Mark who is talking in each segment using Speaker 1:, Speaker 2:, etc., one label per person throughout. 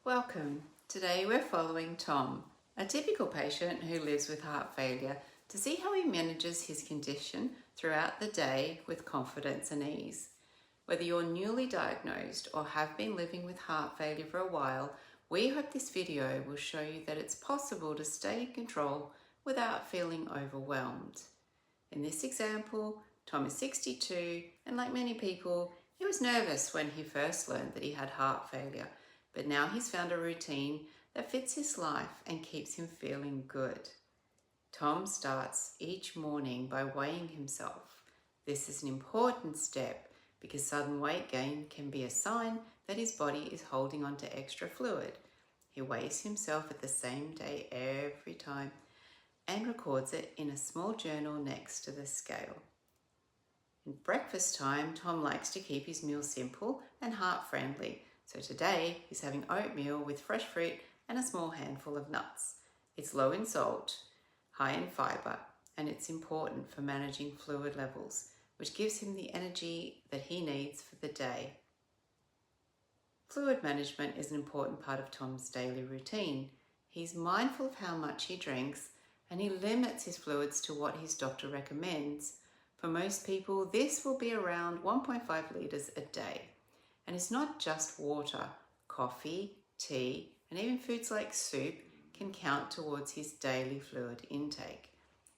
Speaker 1: Welcome. Today we're following Tom, a typical patient who lives with heart failure, to see how he manages his condition throughout the day with confidence and ease. Whether you're newly diagnosed or have been living with heart failure for a while, we hope this video will show you that it's possible to stay in control without feeling overwhelmed. In this example, Tom is 62, and like many people, he was nervous when he first learned that he had heart failure. But now he's found a routine that fits his life and keeps him feeling good. Tom starts each morning by weighing himself. This is an important step because sudden weight gain can be a sign that his body is holding on to extra fluid. He weighs himself at the same day every time and records it in a small journal next to the scale. In breakfast time, Tom likes to keep his meal simple and heart-friendly. So today, he's having oatmeal with fresh fruit and a small handful of nuts. It's low in salt, high in fibre, and it's important for managing fluid levels, which gives him the energy that he needs for the day. Fluid management is an important part of Tom's daily routine. He's mindful of how much he drinks, and he limits his fluids to what his doctor recommends. For most people, this will be around 1.5 litres a day. And it's not just water. Coffee, tea, and even foods like soup can count towards his daily fluid intake.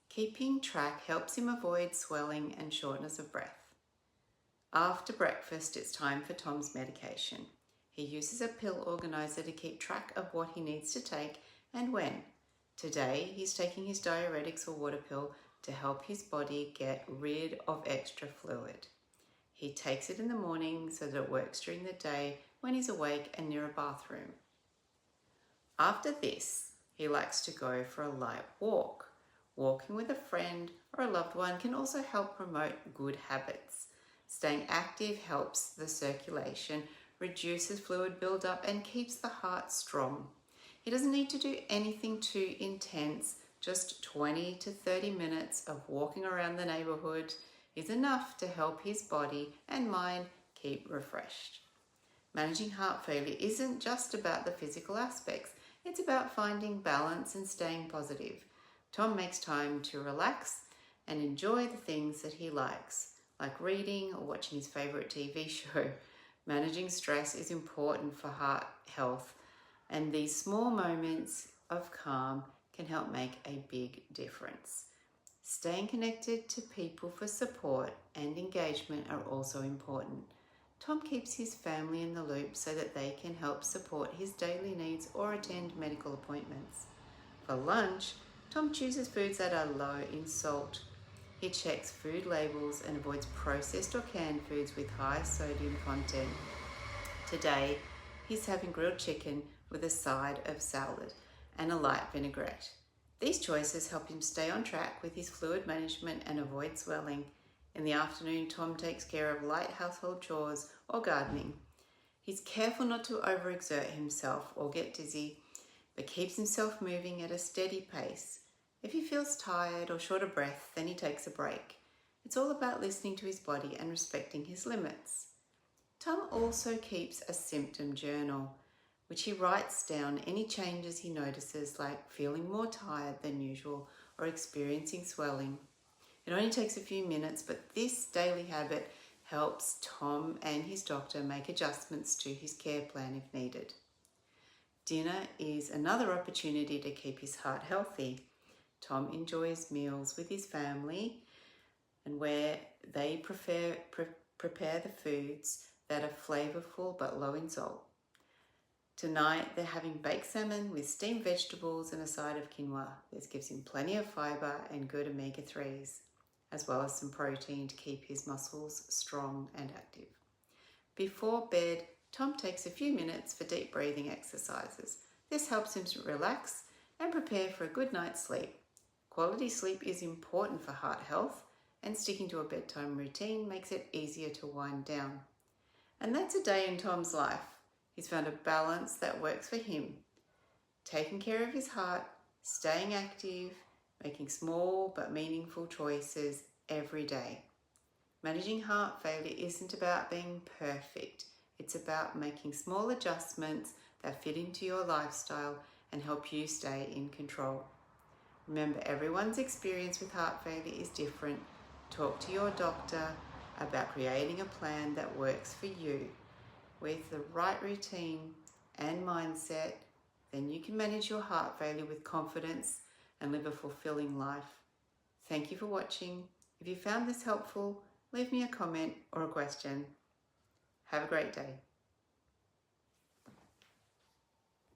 Speaker 1: Keeping track helps him avoid swelling and shortness of breath. After breakfast, it's time for Tom's medication. He uses a pill organizer to keep track of what he needs to take and when. Today, he's taking his diuretics or water pill to help his body get rid of extra fluid. He takes it in the morning so that it works during the day when he's awake and near a bathroom. After this, he likes to go for a light walk. Walking with a friend or a loved one can also help promote good habits. Staying active helps the circulation, reduces fluid buildup, and keeps the heart strong. He doesn't need to do anything too intense. Just 20 to 30 minutes of walking around the neighborhood is enough to help his body and mind keep refreshed. Managing heart failure isn't just about the physical aspects, it's about finding balance and staying positive. Tom makes time to relax and enjoy the things that he likes, like reading or watching his favorite TV show. Managing stress is important for heart health, and these small moments of calm can help make a big difference. Staying connected to people for support and engagement are also important. Tom keeps his family in the loop so that they can help support his daily needs or attend medical appointments. For lunch, Tom chooses foods that are low in salt. He checks food labels and avoids processed or canned foods with high sodium content. Today, he's having grilled chicken with a side of salad and a light vinaigrette. These choices help him stay on track with his fluid management and avoid swelling. In the afternoon, Tom takes care of light household chores or gardening. He's careful not to overexert himself or get dizzy, but keeps himself moving at a steady pace. If he feels tired or short of breath, then he takes a break. It's all about listening to his body and respecting his limits. Tom also keeps a symptom journal, which he writes down any changes he notices, like feeling more tired than usual or experiencing swelling. It only takes a few minutes, but this daily habit helps Tom and his doctor make adjustments to his care plan if needed. Dinner is another opportunity to keep his heart healthy. Tom enjoys meals with his family and where they prepare the foods that are flavorful but low in salt. Tonight, they're having baked salmon with steamed vegetables and a side of quinoa. This gives him plenty of fibre and good omega-3s, as well as some protein to keep his muscles strong and active. Before bed, Tom takes a few minutes for deep breathing exercises. This helps him to relax and prepare for a good night's sleep. Quality sleep is important for heart health, and sticking to a bedtime routine makes it easier to wind down. And that's a day in Tom's life. He's found a balance that works for him. Taking care of his heart, staying active, making small but meaningful choices every day. Managing heart failure isn't about being perfect. It's about making small adjustments that fit into your lifestyle and help you stay in control. Remember, everyone's experience with heart failure is different. Talk to your doctor about creating a plan that works for you. With the right routine and mindset, then you can manage your heart failure with confidence and live a fulfilling life. Thank you for watching. If you found this helpful, leave me a comment or a question. Have a great day.